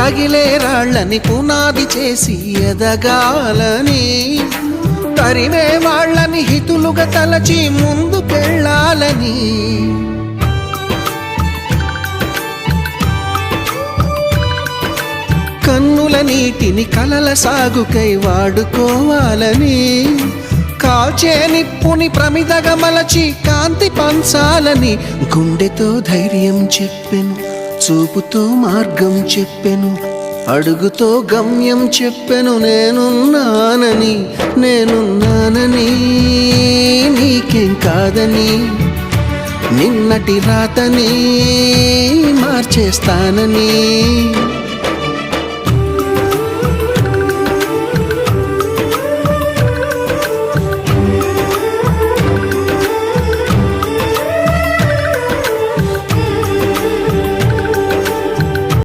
తగిలే రాళ్ళని పునాది చేసి ఎదగాలని, తరిమే వాళ్ళని హితులుగా తలచి ముందుకెళ్ళాలని, కన్నుల నీటిని కలల సాగుకై వాడుకోవాలని, కాల్చే నిప్పుని ప్రమిదగా మలచి కాంతి పంచాలని, గుండెతో ధైర్యం చెప్పెను, చూపుతో మార్గం చెప్పెను, అడుగుతో గమ్యం చెప్పెను. నేనున్నానని నీకేం కాదని, నిన్నటి రాతని మార్చేస్తానని.